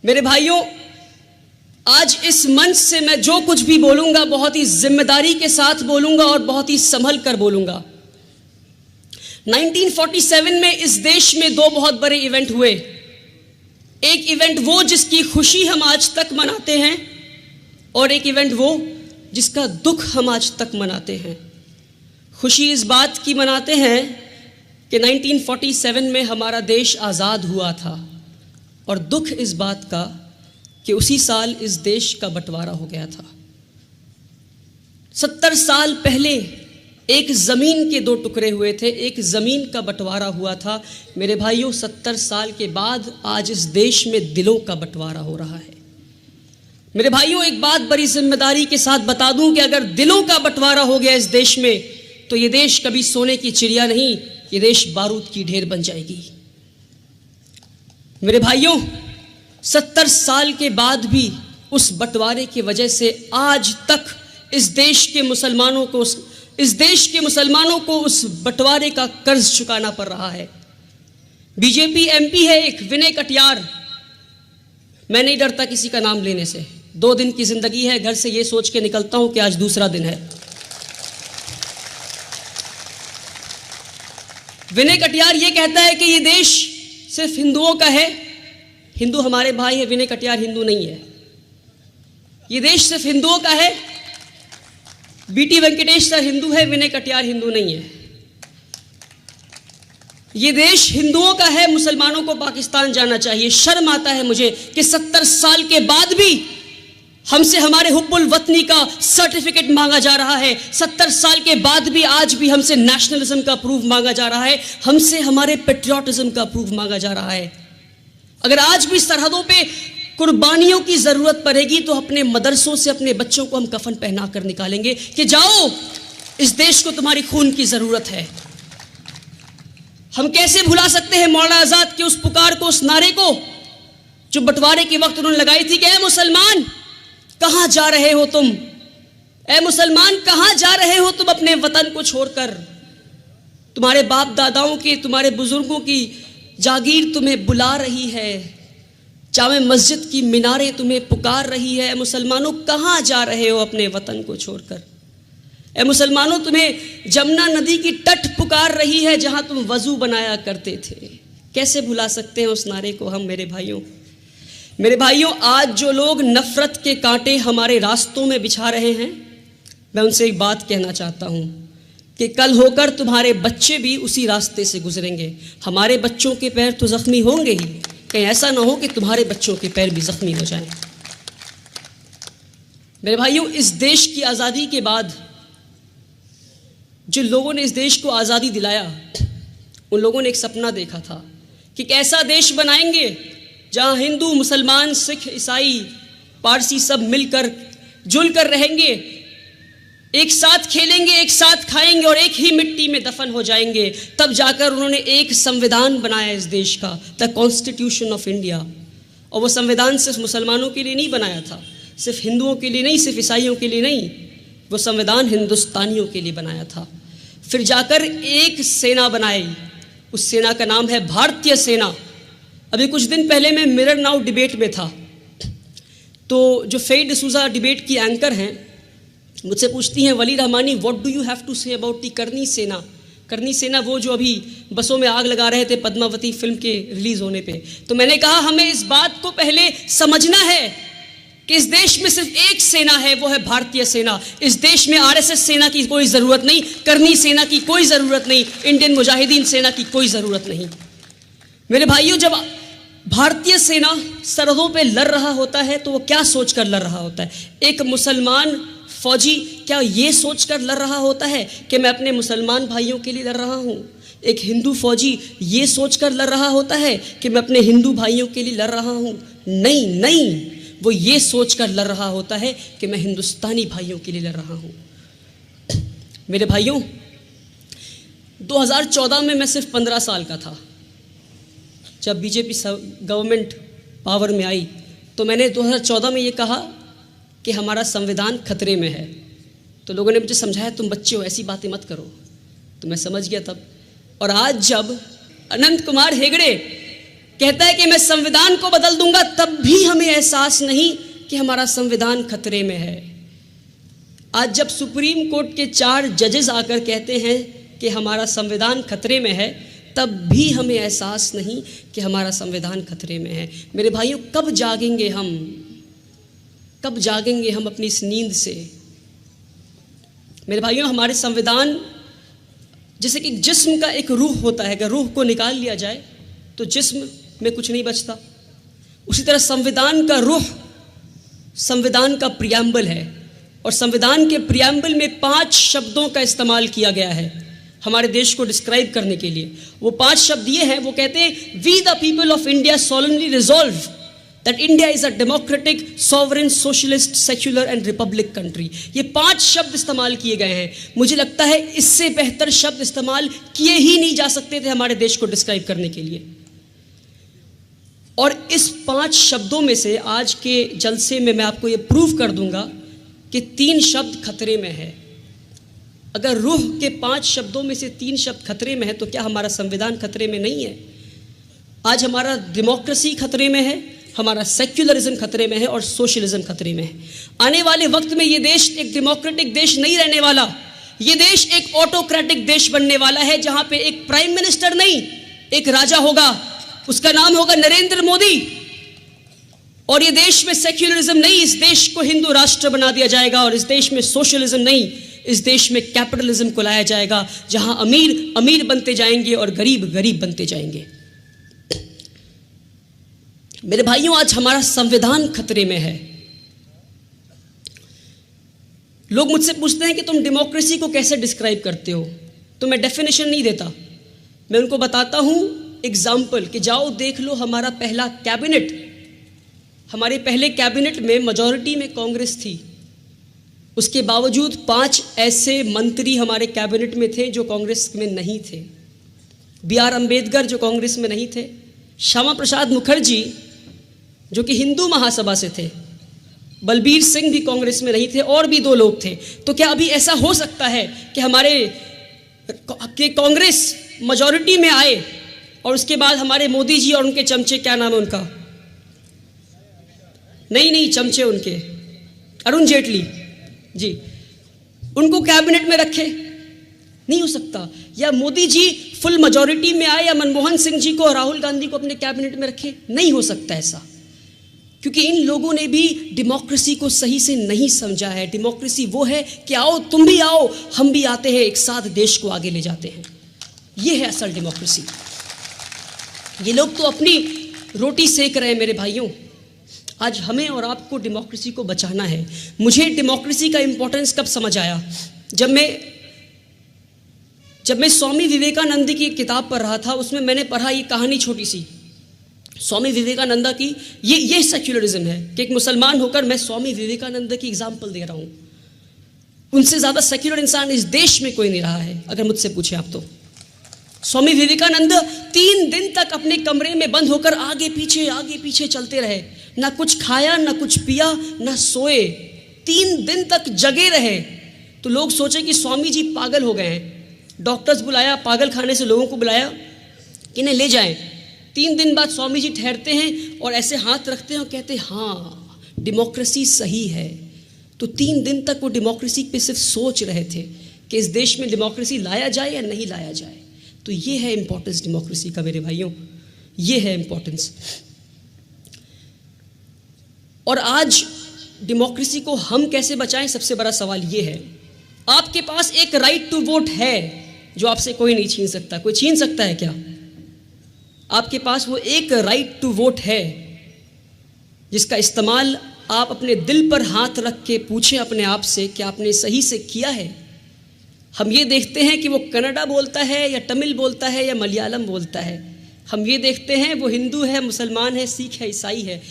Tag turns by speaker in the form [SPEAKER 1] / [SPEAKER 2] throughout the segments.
[SPEAKER 1] मेरे भाइयों, आज इस मंच से मैं जो कुछ भी बोलूंगा बहुत ही जिम्मेदारी के साथ बोलूंगा और बहुत ही संभल कर बोलूंगा। 1947 में इस देश में दो बहुत बड़े इवेंट हुए। एक इवेंट वो जिसकी खुशी हम आज तक मनाते हैं और एक इवेंट वो जिसका दुख हम आज तक मनाते हैं। खुशी इस बात की मनाते हैं कि 1947 में हमारा देश आज़ाद हुआ था और दुख इस बात का कि उसी साल इस देश का बंटवारा हो गया था। 70 साल पहले एक ज़मीन के दो टुकड़े हुए थे, एक ज़मीन का बंटवारा हुआ था। मेरे भाइयों, 70 साल के बाद आज इस देश में दिलों का बंटवारा हो रहा है। मेरे भाइयों, एक बात बड़ी जिम्मेदारी के साथ बता दूं कि अगर दिलों का बंटवारा हो गया इस देश में तो ये देश कभी सोने की चिड़िया नहीं, ये देश बारूद की ढेर बन जाएगी। मेरे भाइयों, 70 साल के बाद भी उस बंटवारे की वजह से आज तक इस देश के मुसलमानों को उस बंटवारे का कर्ज चुकाना पड़ रहा है। बीजेपी एमपी है एक विनय कटियार, मैं नहीं डरता किसी का नाम लेने से। 2 दिन की जिंदगी है, घर से ये सोच के निकलता हूं कि आज दूसरा दिन है। विनय कटियार ये कहता है कि ये देश सिर्फ हिंदुओं का है। हिंदू हमारे भाई है, विनय कटियार हिंदू नहीं है। ये देश सिर्फ हिंदुओं का है। बीटी वेंकटेश सर हिंदू है, विनय कटियार हिंदू नहीं है। ये देश हिंदुओं का है, मुसलमानों को पाकिस्तान जाना चाहिए। शर्म आता है मुझे कि 70 साल के बाद भी हमसे हमारे हुब्बुल वतनी का सर्टिफिकेट मांगा जा रहा है। 70 साल के बाद भी आज भी हमसे नेशनलिज्म का प्रूफ मांगा जा रहा है, हमसे हमारे पेट्रियोटिज्म का प्रूफ मांगा जा रहा है। अगर आज भी सरहदों पे कुर्बानियों की जरूरत पड़ेगी तो अपने मदरसों से अपने बच्चों को हम कफन पहना कर निकालेंगे कि जाओ, इस देश को तुम्हारी खून की जरूरत है। हम कैसे भुला सकते हैं मौलाना आजाद के उस पुकार को, उस नारे को जो बंटवारे के वक्त उन्होंने लगाई थी कि ऐ मुसलमान कहां जा रहे हो तुम, ऐ मुसलमान कहां जा रहे हो तुम अपने वतन को छोड़कर। तुम्हारे बाप दादाओं की, तुम्हारे बुजुर्गों की जागीर तुम्हें बुला रही है, जामे मस्जिद की मीनारें तुम्हें पुकार रही है। मुसलमानों कहां जा रहे हो अपने वतन को छोड़कर। ऐ मुसलमानों, तुम्हें जमुना नदी की तट पुकार रही है जहां तुम वजू बनाया करते थे। कैसे भुला सकते हैं उस नारे को हम। मेरे भाइयों, आज जो लोग नफरत के कांटे हमारे रास्तों में बिछा रहे हैं, मैं उनसे एक बात कहना चाहता हूं कि कल होकर तुम्हारे बच्चे भी उसी रास्ते से गुजरेंगे। हमारे बच्चों के पैर तो जख्मी होंगे ही, कहीं ऐसा ना हो कि तुम्हारे बच्चों के पैर भी जख्मी हो जाएं। मेरे भाइयों, इस देश की आज़ादी के बाद जिन लोगों ने इस देश को आज़ादी दिलाया, उन लोगों ने एक सपना देखा था कि कैसा देश बनाएंगे जहां हिंदू, मुसलमान, सिख, ईसाई, पारसी सब मिलकर जुलकर रहेंगे, एक साथ खेलेंगे, एक साथ खाएंगे और एक ही मिट्टी में दफन हो जाएंगे। तब जाकर उन्होंने एक संविधान बनाया इस देश का, द कॉन्स्टिट्यूशन ऑफ इंडिया। और वो संविधान सिर्फ मुसलमानों के लिए नहीं बनाया था, सिर्फ हिंदुओं के लिए नहीं, सिर्फ ईसाइयों के लिए नहीं, वो संविधान हिंदुस्तानियों के लिए बनाया था। फिर जाकर एक सेना बनाई, उस सेना का नाम है भारतीय सेना। अभी कुछ दिन पहले मैं मिरर नाउ डिबेट में था, तो जो फेई डिसूजा डिबेट की एंकर हैं मुझसे पूछती हैं, Wali Rahmani, what do you have to say about the Karni Sena. करनी सेना वो जो अभी बसों में आग लगा रहे थे पद्मावती फिल्म के रिलीज होने पे। तो मैंने कहा हमें इस बात को पहले समझना है कि इस देश में सिर्फ एक सेना है, वो है भारतीय सेना। इस देश में आरएसएस सेना की कोई ज़रूरत नहीं, करनी सेना की कोई ज़रूरत नहीं, इंडियन मुजाहिदीन सेना की कोई ज़रूरत नहीं। मेरे भाइयों, जब भारतीय सेना सरहदों पे लड़ रहा होता है तो वो क्या सोचकर लड़ रहा होता है? एक मुसलमान फौजी क्या ये सोचकर लड़ रहा होता है कि मैं अपने मुसलमान भाइयों के लिए लड़ रहा हूँ? एक हिंदू फौजी ये सोचकर लड़ रहा होता है कि मैं अपने हिंदू भाइयों के लिए लड़ रहा हूँ? नहीं, वो ये सोचकर लड़ रहा होता है कि मैं हिंदुस्तानी भाइयों के लिए लड़ रहा हूँ। मेरे भाइयों, 2014 में मैं सिर्फ 15 साल का था। जब बीजेपी गवर्नमेंट पावर में आई तो मैंने 2014 में ये कहा कि हमारा संविधान खतरे में है। तो लोगों ने मुझे समझाया, तुम बच्चे हो, ऐसी बातें मत करो। तो मैं समझ गया तब। और आज जब अनंत कुमार हेगड़े कहता है कि मैं संविधान को बदल दूंगा, तब भी हमें एहसास नहीं कि हमारा संविधान खतरे में है। आज जब सुप्रीम कोर्ट के 4 जजेस आकर कहते हैं कि हमारा संविधान खतरे में है, तब भी हमें एहसास नहीं कि हमारा संविधान खतरे में है। मेरे भाइयों, कब जागेंगे हम? कब जागेंगे हम अपनी इस नींद से? मेरे भाइयों, हमारे संविधान जैसे कि जिस्म का एक रूह होता है, अगर रूह को निकाल लिया जाए तो जिस्म में कुछ नहीं बचता। उसी तरह संविधान का रूह संविधान का प्रियम्बल है, और संविधान के प्रियम्बल में 5 शब्दों का इस्तेमाल किया गया है हमारे देश को डिस्क्राइब करने के लिए। वो 5 शब्द ये हैं, वो कहते हैं, we the people of India solemnly resolve that India is a democratic, sovereign, socialist, secular and republic country. ये 5 शब्द इस्तेमाल किए गए हैं। मुझे लगता है इससे बेहतर शब्द इस्तेमाल किए ही नहीं जा सकते थे हमारे देश को डिस्क्राइब करने के लिए। और इस 5 शब्दों में से आज के जलसे में मैं आपको ये प्रूव कर दूंगा कि 3 शब्द खतरे में है। अगर रूह के 5 शब्दों में से 3 शब्द खतरे में है, तो क्या हमारा संविधान खतरे में नहीं है? आज हमारा डेमोक्रेसी खतरे में है, हमारा सेक्युलरिज्म खतरे में है, और सोशलिज्म खतरे में है। आने वाले वक्त में ये देश एक डेमोक्रेटिक देश नहीं रहने वाला। ये देश एक ऑटोक्रेटिक देश बनने वाला है, जहां पे एक प्राइम मिनिस्टर नहीं, एक राजा होगा, उसका नाम होगा नरेंद्र मोदी। और ये देश में सेक्युलरिज्म नहीं, इस देश को हिंदू राष्ट्र बना दिया जाएगा। और इस देश में सोशलिज्म नहीं, इस देश में कैपिटलिज्म को लाया जाएगा, जहां अमीर अमीर बनते जाएंगे और गरीब गरीब बनते जाएंगे। मेरे भाइयों, आज हमारा संविधान खतरे में है। लोग मुझसे पूछते हैं कि तुम डेमोक्रेसी को कैसे डिस्क्राइब करते हो, तो मैं डेफिनेशन नहीं देता, मैं उनको बताता हूं एग्जाम्पल कि जाओ देख लो हमारा पहला कैबिनेट। हमारे पहले कैबिनेट में मेजॉरिटी में कांग्रेस थी, उसके बावजूद 5 ऐसे मंत्री हमारे कैबिनेट में थे जो कांग्रेस में नहीं थे। B.R. अम्बेडकर जो कांग्रेस में नहीं थे, श्यामा प्रसाद मुखर्जी जो कि हिंदू महासभा से थे, बलबीर सिंह भी कांग्रेस में नहीं थे, और भी 2 लोग थे। तो क्या अभी ऐसा हो सकता है कि हमारे कांग्रेस मेजॉरिटी में आए और उसके बाद हमारे मोदी जी और उनके चमचे, क्या नाम है उनका, नहीं चमचे उनके, अरुण जेटली जी, उनको कैबिनेट में रखे? नहीं हो सकता। या मोदी जी फुल मेजॉरिटी में आए, या मनमोहन सिंह जी को और राहुल गांधी को अपने कैबिनेट में रखे? नहीं हो सकता ऐसा, क्योंकि इन लोगों ने भी डेमोक्रेसी को सही से नहीं समझा है। डेमोक्रेसी वो है कि आओ, तुम भी आओ, हम भी आते हैं, एक साथ देश को आगे ले जाते हैं। ये है असल डेमोक्रेसी। ये लोग तो अपनी रोटी सेक रहे हैं। मेरे भाइयों, आज हमें और आपको डेमोक्रेसी को बचाना है। मुझे डेमोक्रेसी का इंपॉर्टेंस कब समझ आया, जब मैं स्वामी विवेकानंद की एक किताब पढ़ रहा था। उसमें मैंने पढ़ा ये कहानी छोटी सी, स्वामी विवेकानंद की। ये सेक्युलरिज्म है कि एक मुसलमान होकर मैं स्वामी विवेकानंद की एग्जाम्पल दे रहा हूँ। उनसे ज़्यादा सेक्युलर इंसान इस देश में कोई नहीं रहा है, अगर मुझसे पूछे आप तो। स्वामी विवेकानंद 3 दिन तक अपने कमरे में बंद होकर आगे पीछे चलते रहे। ना कुछ खाया, ना कुछ पिया, ना सोए, 3 दिन तक जगे रहे। तो लोग सोचे कि स्वामी जी पागल हो गए हैं। डॉक्टर्स बुलाया, पागल खाने से लोगों को बुलाया कि इन्हें ले जाएं। 3 दिन बाद स्वामी जी ठहरते हैं और ऐसे हाथ रखते हैं और कहते हैं, हाँ डेमोक्रेसी सही है। तो 3 दिन तक वो डेमोक्रेसी पे सिर्फ सोच रहे थे कि इस देश में डेमोक्रेसी लाया जाए या नहीं लाया जाए। तो ये है इंपॉर्टेंस डेमोक्रेसी का मेरे भाइयों, ये है इंपॉर्टेंस। और आज डेमोक्रेसी को हम कैसे बचाएं, सबसे बड़ा सवाल ये है। आपके पास एक राइट टू वोट है जो आपसे कोई नहीं छीन सकता। कोई छीन सकता है क्या? आपके पास वो एक राइट टू वोट है जिसका इस्तेमाल आप अपने दिल पर हाथ रख के पूछें अपने आप से कि आपने सही से किया है। हम ये देखते हैं कि वो कन्नड़ा बोलता है या तमिल बोलता है या मलयालम बोलता है। हम ये देखते हैं वो हिंदू है, मुसलमान है, सिख है, ईसाई है,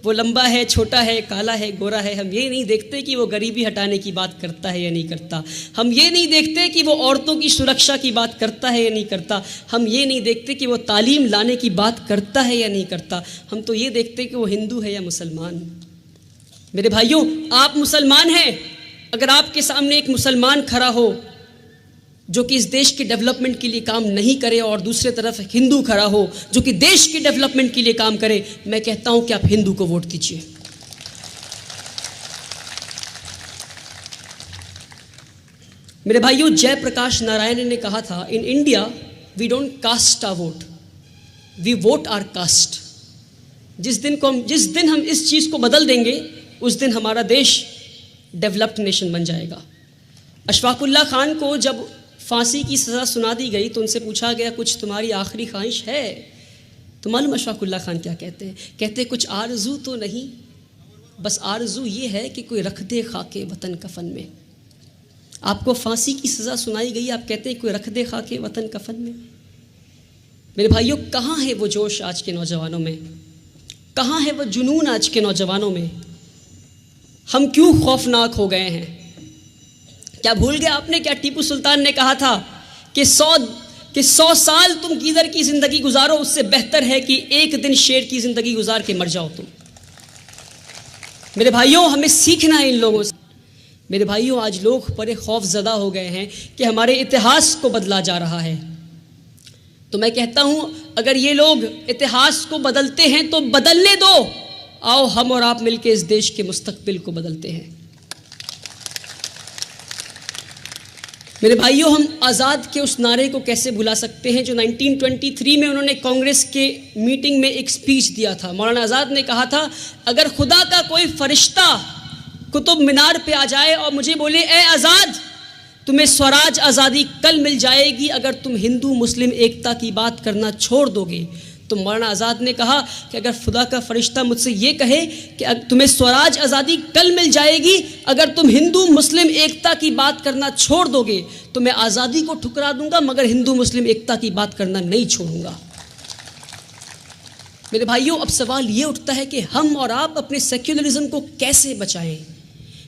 [SPEAKER 1] वो लंबा है, छोटा है, काला है, गोरा है। हम ये नहीं देखते कि वो गरीबी हटाने की बात करता है या नहीं करता। हम ये नहीं देखते कि वो औरतों की सुरक्षा की बात करता है या नहीं करता। हम ये नहीं देखते कि वो तालीम लाने की बात करता है या नहीं करता। हम तो ये देखते कि वो हिंदू है या मुसलमान। मेरे भाइयों, आप मुसलमान हैं, अगर आपके सामने एक मुसलमान खड़ा हो जो कि इस देश के डेवलपमेंट के लिए काम नहीं करे और दूसरे तरफ हिंदू खड़ा हो जो कि देश के डेवलपमेंट के लिए काम करे, मैं कहता हूं कि आप हिंदू को वोट दीजिए। मेरे भाइयों, जयप्रकाश नारायण ने कहा था, in India we don't cast our vote, we vote our caste. जिस दिन हम इस चीज़ को बदल देंगे, उस दिन हमारा देश डेवलप्ड नेशन बन जाएगा। अशफाकुल्ला खान को जब फांसी की सज़ा सुना दी गई तो उनसे पूछा गया, कुछ तुम्हारी आखिरी ख्वाहिश है? तो मालूम अशफाकुल्ला खान क्या कहते हैं? कहते कुछ आरजू तो नहीं, बस आरजू ये है कि कोई रख दे खाके वतन कफन में। आपको फांसी की सज़ा सुनाई गई, आप कहते हैं कोई रख दे खाके वतन कफन में। मेरे भाइयों, कहाँ है वो जोश आज के नौजवानों में? कहाँ है वो जुनून आज के नौजवानों में? हम क्यों खौफनाक हो गए हैं? क्या भूल गए आपने? क्या टीपू सुल्तान ने कहा था कि 100 साल तुम किधर की जिंदगी गुजारो, उससे बेहतर है कि एक दिन शेर की जिंदगी गुजार के मर जाओ तुम। मेरे भाइयों, हमें सीखना है इन लोगों से। मेरे भाइयों, आज लोग बड़े खौफजदा हो गए हैं कि हमारे इतिहास को बदला जा रहा है। तो मैं कहता हूं, अगर ये लोग इतिहास को बदलते हैं तो बदलने दो। आओ हम और आप मिलकर इस देश के मुस्तकबिल को बदलते हैं। मेरे भाइयों, हम आज़ाद के उस नारे को कैसे भुला सकते हैं जो 1923 में उन्होंने कांग्रेस के मीटिंग में एक स्पीच दिया था। मौलाना आज़ाद ने कहा था, अगर खुदा का कोई फरिश्ता कुतुब मीनार पे आ जाए और मुझे बोले, ए आज़ाद, तुम्हें स्वराज आज़ादी कल मिल जाएगी अगर तुम हिंदू मुस्लिम एकता की बात करना छोड़ दोगे। तो मौलाना आज़ाद ने कहा कि अगर खुदा का फरिश्ता मुझसे ये कहे कि तुम्हें स्वराज आज़ादी कल मिल जाएगी अगर तुम हिंदू मुस्लिम एकता की बात करना छोड़ दोगे, तो मैं आज़ादी को ठुकरा दूंगा मगर हिंदू मुस्लिम एकता की बात करना नहीं छोड़ूंगा। मेरे भाइयों, अब सवाल ये उठता है कि हम और आप अपने सेक्युलरिज्म को कैसे बचाएं।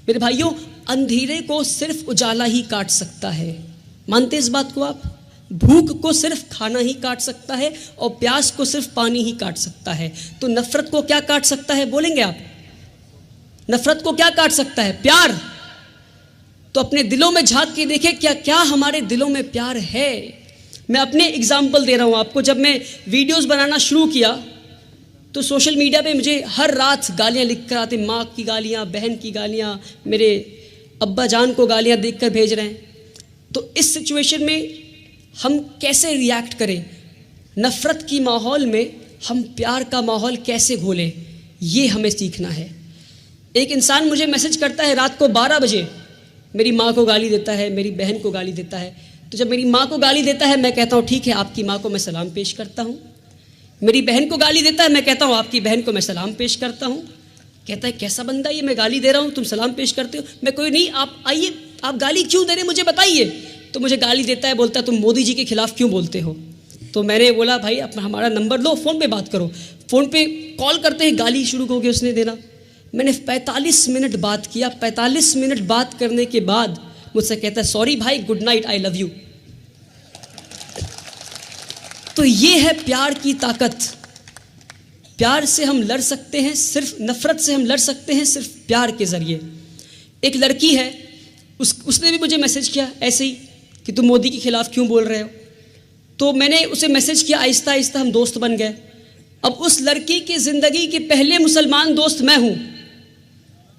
[SPEAKER 1] मेरे भाइयों, अंधेरे को सिर्फ उजाला ही काट सकता है। मानते इस बात को आप? भूख को सिर्फ खाना ही काट सकता है और प्यास को सिर्फ पानी ही काट सकता है। तो नफरत को क्या काट सकता है, बोलेंगे आप? नफरत को क्या काट सकता है? प्यार। तो अपने दिलों में झांक के देखें, क्या क्या हमारे दिलों में प्यार है। मैं अपने एग्जाम्पल दे रहा हूं आपको। जब मैं वीडियोस बनाना शुरू किया तो सोशल मीडिया पे मुझे हर रात गालियां लिख कर आते, माँ की गालियां, बहन की गालियां, मेरे अब्बा जान को गालियां देख कर भेज रहे हैं। तो इस सिचुएशन में हम कैसे रिएक्ट करें? नफ़रत की माहौल में हम प्यार का माहौल कैसे घोलें, ये हमें सीखना है। एक इंसान मुझे मैसेज करता है रात को 12 बजे, मेरी माँ को गाली देता है, मेरी बहन को गाली देता है। तो जब मेरी माँ को गाली देता है मैं कहता हूँ ठीक है, आपकी माँ को मैं सलाम पेश करता हूँ। मेरी बहन को गाली देता है, मैं कहता हूँ आपकी बहन को मैं सलाम पेश करता हूँ। कहता है कैसा बंदा ये, मैं गाली दे रहा हूँ तुम सलाम पेश करते हो। मैं कोई नहीं, आप आइए, आप गाली क्यों दे रहे मुझे बताइए। तो मुझे गाली देता है, बोलता है तुम मोदी जी के खिलाफ क्यों बोलते हो। तो मैंने बोला भाई अपना हमारा नंबर लो, फ़ोन पे बात करो। फ़ोन पे कॉल करते ही गाली शुरू हो गई उसने देना। मैंने 45 मिनट बात किया। 45 मिनट बात करने के बाद मुझसे कहता है सॉरी भाई, good night, I love you. तो ये है प्यार की ताकत। प्यार से हम लड़ सकते हैं, सिर्फ नफ़रत से हम लड़ सकते हैं सिर्फ प्यार के ज़रिए। एक लड़की है, उसने भी मुझे मैसेज किया ऐसे ही कि तुम मोदी के खिलाफ क्यों बोल रहे हो। तो मैंने उसे मैसेज किया, आहिस्ता आहिस्ता हम दोस्त बन गए। अब उस लड़की की ज़िंदगी के पहले मुसलमान दोस्त मैं हूँ।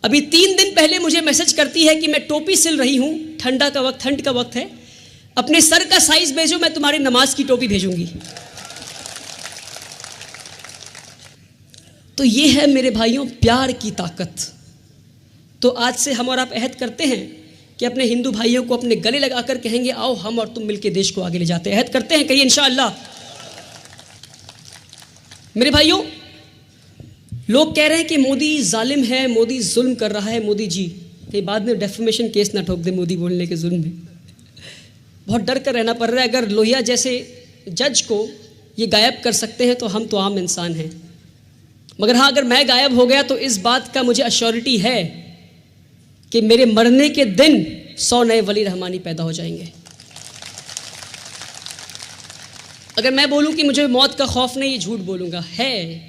[SPEAKER 1] अभी 3 दिन पहले मुझे मैसेज करती है कि मैं टोपी सिल रही हूँ, ठंड का वक्त है, अपने सर का साइज़ भेजो, मैं तुम्हारी नमाज की टोपी भेजूंगी। तो ये है मेरे भाइयों प्यार की ताकत। तो आज से हम और आप अहद करते हैं कि अपने हिंदू भाइयों को अपने गले लगाकर कहेंगे आओ हम और तुम मिलकर देश को आगे ले जाते हैं। अहद करते हैं, कहिए इंशाअल्लाह। मेरे भाइयों, लोग कह रहे हैं कि मोदी जालिम है, मोदी जुल्म कर रहा है। मोदी जी कहीं बाद में डेफमेशन केस ना ठोक दे मोदी बोलने के जुल्म में। बहुत डर कर रहना पड़ रहा है। अगर लोहिया जैसे जज को ये गायब कर सकते हैं तो हम तो आम इंसान हैं। मगर हाँ, अगर मैं गायब हो गया तो इस बात का मुझे अश्योरिटी है कि मेरे मरने के दिन 100 नए वली रहमानी पैदा हो जाएंगे। अगर मैं बोलूं कि मुझे मौत का खौफ नहीं, ये झूठ बोलूंगा। है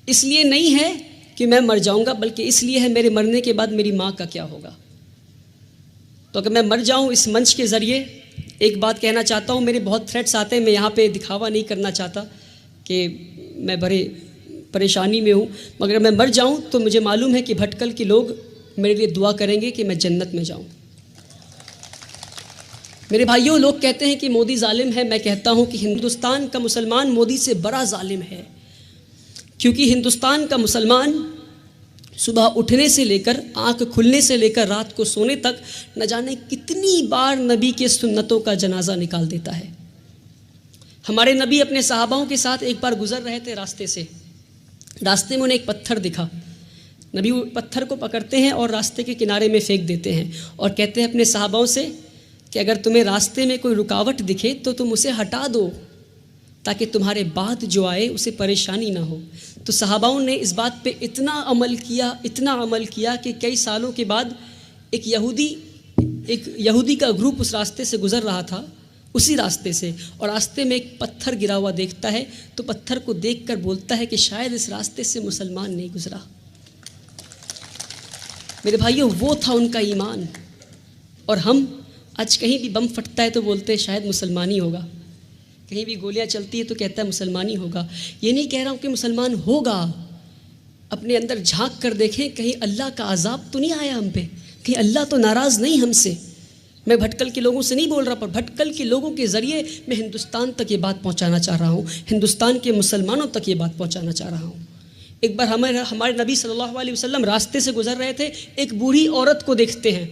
[SPEAKER 1] इसलिए नहीं है कि मैं मर जाऊंगा, बल्कि इसलिए है मेरे मरने के बाद मेरी माँ का क्या होगा। तो अगर मैं मर जाऊं इस मंच के ज़रिए एक बात कहना चाहता हूँ, मेरे बहुत थ्रेट्स आते हैं, मैं यहाँ पे दिखावा नहीं करना चाहता कि मैं बड़े परेशानी में हूँ, मगर मैं मर जाऊँ तो मुझे मालूम है कि भटकल के लोग मेरे लिए दुआ करेंगे कि मैं जन्नत में जाऊँ। मेरे भाइयों, लोग कहते हैं कि मोदी जालिम है, मैं कहता हूँ कि हिंदुस्तान का मुसलमान मोदी से बड़ा जालिम है, क्योंकि हिंदुस्तान का मुसलमान सुबह उठने से लेकर आंख खुलने से लेकर रात को सोने तक न जाने कितनी बार नबी के सुन्नतों का जनाजा निकाल देता है। हमारे नबी अपने सहाबाओं के साथ एक बार गुजर रहे थे रास्ते से, रास्ते में उन्हें एक पत्थर दिखा। नबी पत्थर को पकड़ते हैं और रास्ते के किनारे में फेंक देते हैं और कहते हैं अपने सहाबाओं से कि अगर तुम्हें रास्ते में कोई रुकावट दिखे तो तुम उसे हटा दो, ताकि तुम्हारे बाद जो आए उसे परेशानी ना हो। तो सहाबाओं ने इस बात पे इतना अमल किया कि कई सालों के बाद एक यहूदी का ग्रुप उस रास्ते से गुज़र रहा था, उसी रास्ते से, और रास्ते में एक पत्थर गिरा हुआ देखता है तो पत्थर को देखकर बोलता है कि शायद इस रास्ते से मुसलमान नहीं गुज़रा। मेरे भाइयों, वो था उनका ईमान। और हम आज कहीं भी बम फटता है तो बोलते हैं शायद मुसलमानी होगा, कहीं भी गोलियां चलती है तो कहता है मुसलमानी होगा। ये नहीं कह रहा हूँ कि मुसलमान होगा, अपने अंदर झांक कर देखें कहीं अल्लाह का अजाब तो नहीं आया हम पे, कहीं अल्लाह तो नाराज़ नहीं हमसे। मैं भटकल के लोगों से नहीं बोल रहा, पर भटकल के लोगों के ज़रिए मैं हिंदुस्तान तक ये बात पहुँचाना चाह रहा हूँ, हिंदुस्तान के मुसलमानों तक ये बात पहुँचाना चाह रहा हूँ। एक बार हमारे नबी सल्लल्लाहु अलैहि वसल्लम रास्ते से गुजर रहे थे, एक बूढ़ी औरत को देखते हैं,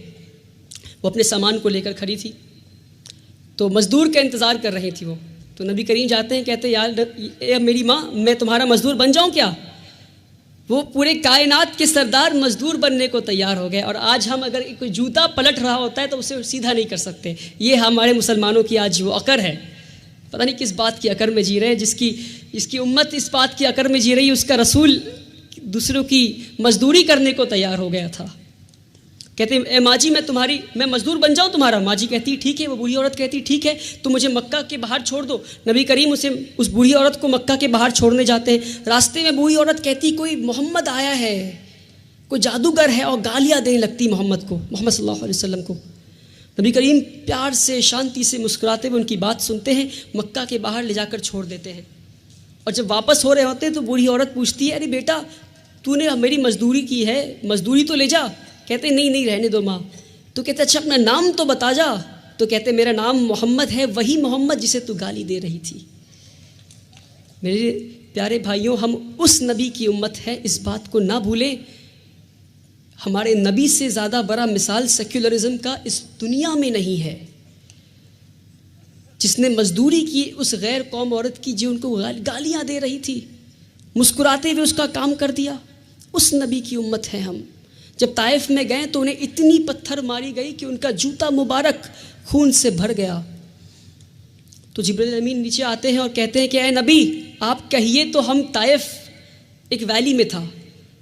[SPEAKER 1] वो अपने सामान को लेकर खड़ी थी, तो मज़दूर का इंतज़ार कर रही थी वो। तो नबी करीम जाते हैं, कहते हैं यार मेरी माँ, मैं तुम्हारा मज़दूर बन जाऊँ क्या? वो पूरे कायनात के सरदार मज़दूर बनने को तैयार हो गए। और आज हम अगर कोई जूता पलट रहा होता है तो उसे सीधा नहीं कर सकते। ये हमारे मुसलमानों की आज वो अकड़ है, पता नहीं किस बात की अकड़ में जी रहे हैं, जिसकी उम्मत इस बात की अकड़ में जी रही है, उसका रसूल दूसरों की मजदूरी करने को तैयार हो गया था। कहते हैं माँ जी मैं मजदूर बन जाऊँ तुम्हारा? माँ जी कहती ठीक है। वो बूढ़ी औरत कहती ठीक है, तो मुझे मक्का के बाहर छोड़ दो। नबी करीम उस बूढ़ी औरत को मक्का के बाहर छोड़ने जाते हैं। रास्ते में बूढ़ी औरत कहती कोई मोहम्मद आया है, कोई जादूगर है, और गालियाँ देने लगती मोहम्मद सल्लल्लाहु अलैहि वसल्लम को। नबी करीम प्यार से शांति से मुस्कुराते हुए उनकी बात सुनते हैं, मक्का के बाहर ले जाकर छोड़ देते हैं। और जब वापस हो रहे होते हैं तो बूढ़ी औरत पूछती है, अरे बेटा तूने मेरी मजदूरी की है, मजदूरी तो ले जा। कहते नहीं रहने दो माँ। तो कहते अच्छा अपना नाम तो बता जा। तो कहते मेरा नाम मोहम्मद है, वही मोहम्मद जिसे तू गाली दे रही थी। मेरे प्यारे भाइयों, हम उस नबी की उम्मत है, इस बात को ना भूलें। हमारे नबी से ज़्यादा बड़ा मिसाल सेक्युलरिज्म का इस दुनिया में नहीं है, जिसने मजदूरी की उस गैर कौम औरत की जो उनको गालियाँ दे रही थी, मुस्कुराते हुए उसका काम कर दिया। उस नबी की उम्मत है हम। जब ताइफ में गए तो उन्हें इतनी पत्थर मारी गई कि उनका जूता मुबारक खून से भर गया। तो जिब्रील अमीन नीचे आते हैं और कहते हैं कि ऐ नबी आप कहिए तो हम ताइफ एक वैली में था,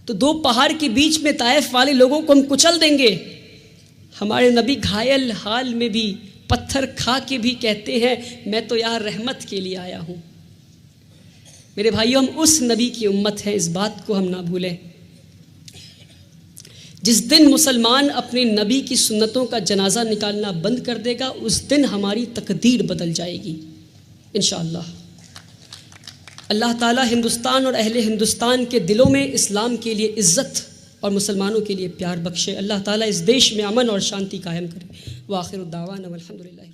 [SPEAKER 1] तो दो पहाड़ के बीच में ताइफ वाले लोगों को हम कुचल देंगे। हमारे नबी घायल हाल में भी पत्थर खा के भी कहते हैं मैं तो यहाँ रहमत के लिए आया हूँ। मेरे भाइयों, हम उस नबी की उम्मत है, इस बात को हम ना भूलें। जिस दिन मुसलमान अपने नबी की सुन्नतों का जनाजा निकालना बंद कर देगा, उस दिन हमारी तकदीर बदल जाएगी इंशाअल्लाह। अल्लाह ताला हिंदुस्तान और अहले हिंदुस्तान के दिलों में इस्लाम के लिए इज़्ज़त और मुसलमानों के लिए प्यार बख्शे। अल्लाह ताला इस देश में अमन और शांति कायम करे। व आखिर दावाना अल्हम्दुलिल्लाह।